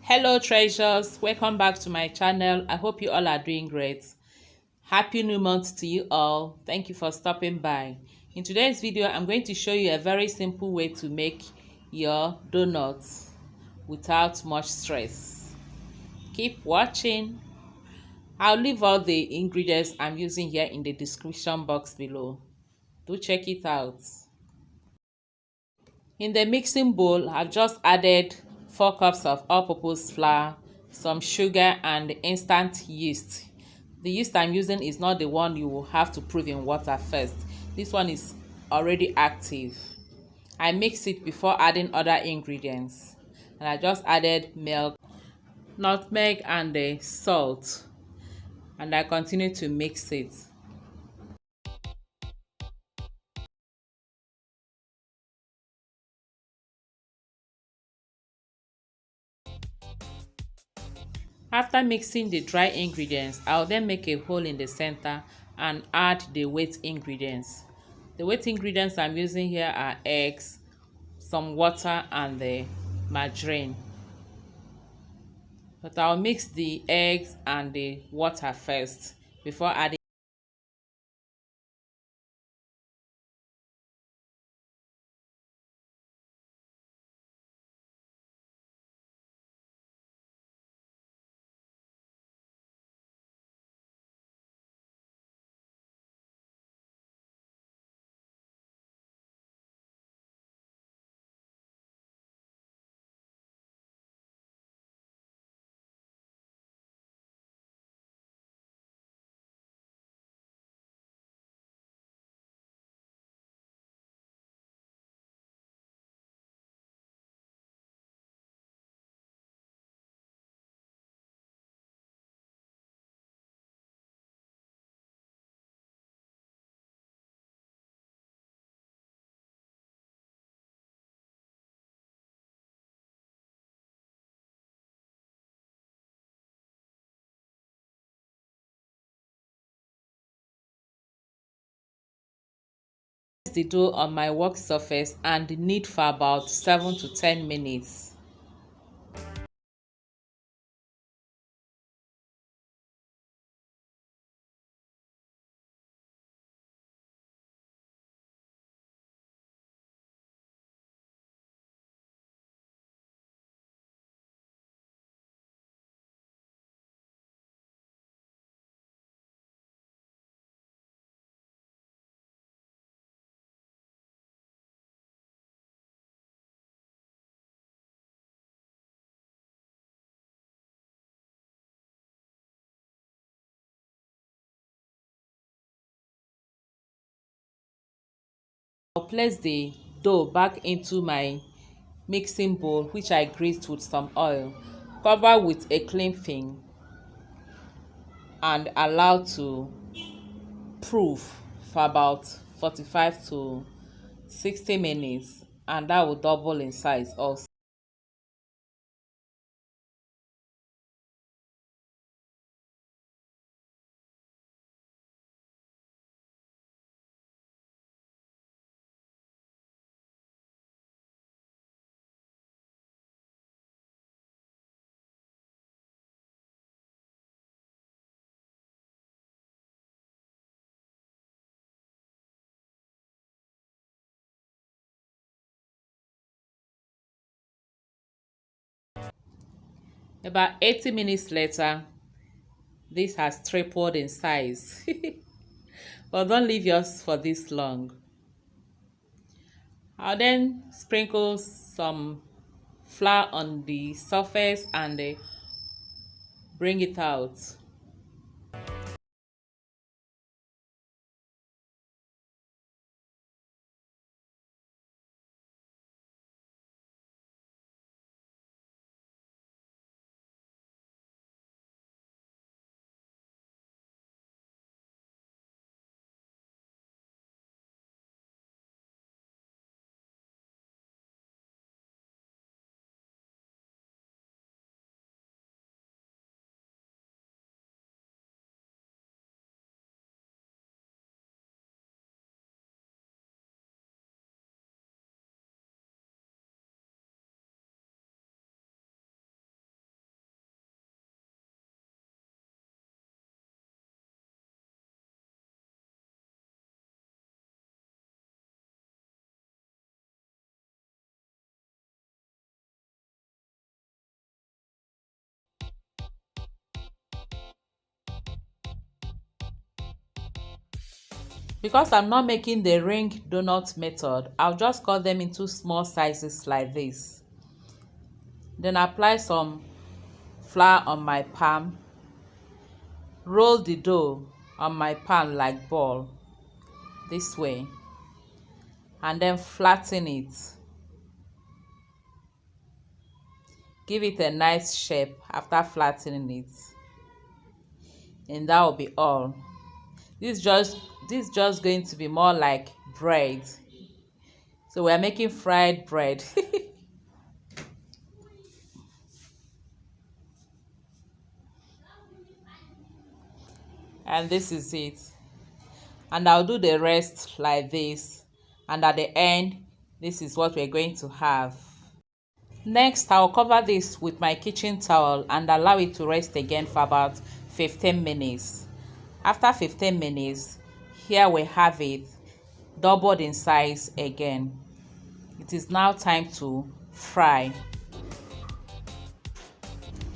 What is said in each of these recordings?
Hello treasures, welcome back to my channel. I hope you all are doing great. Happy new month to you all. Thank you for stopping by. In today's video, I'm going to show you a very simple way to make your donuts without much stress. Keep watching. I'll leave all the ingredients I'm using here in the description box below. Do check it out. In the mixing bowl, I've just added 4 cups of all-purpose flour, some sugar, and instant yeast. The yeast I'm using is not the one you will have to prove in water first. This one is already active. I mix it before adding other ingredients. And I just added milk, nutmeg, and the salt. And I continue to mix it. After mixing the dry ingredients, I'll then make a hole in the center and add the wet ingredients. The wet ingredients I'm using here are eggs, some water, and the margarine. But I'll mix the eggs and the water first before adding. The dough on my work surface and knead for about 7 to 10 minutes. I'll place the dough back into my mixing bowl, which I greased with some oil. Cover with a cling film and allow to proof for about 45 to 60 minutes, and that will double in size also. About 80 minutes later, this has tripled in size. But don't leave yours for this long. I'll then sprinkle some flour on the surface and bring it out. Because I'm not making the ring donut method, I'll just cut them into small sizes like this. Then apply some flour on my palm. Roll the dough on my palm like ball, this way, and then flatten it. Give it a nice shape after flattening it. And that will be all. This is just going to be more like bread. So we're making fried bread. And this is it. And I'll do the rest like this. And at the end, this is what we're going to have. Next, I'll cover this with my kitchen towel and allow it to rest again for about 15 minutes. After 15 minutes, here we have it, doubled in size again. It is now time to fry.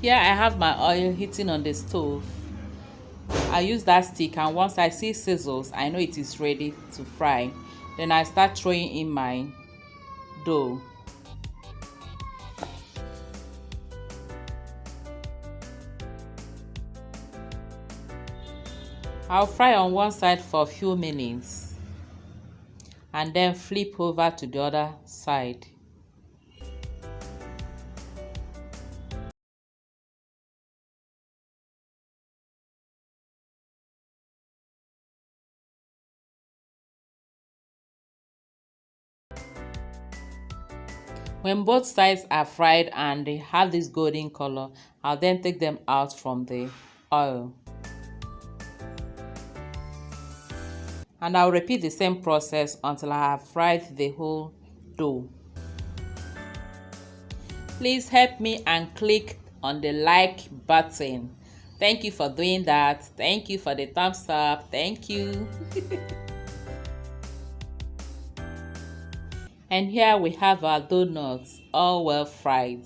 Here I have my oil heating on the stove. I use that stick, and once I see sizzles, I know it is ready to fry. Then I start throwing in my dough. I'll fry on one side for a few minutes and then flip over to the other side. When both sides are fried and they have this golden color, I'll then take them out from the oil. And I'll repeat the same process until I have fried the whole dough. Please help me and click on the like button. Thank you for doing that. Thank you for the thumbs up. Thank you. And here we have our donuts, all well fried.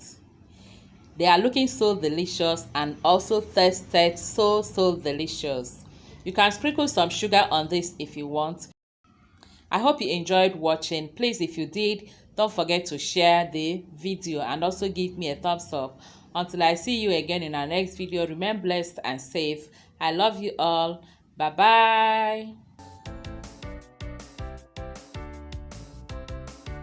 They are looking so delicious and also tasted so delicious. You can sprinkle some sugar on this if you want. I hope you enjoyed watching. Please, if you did, don't forget to share the video and also give me a thumbs up. Until I see you again in our next video, remain blessed and safe. I love you all. Bye bye.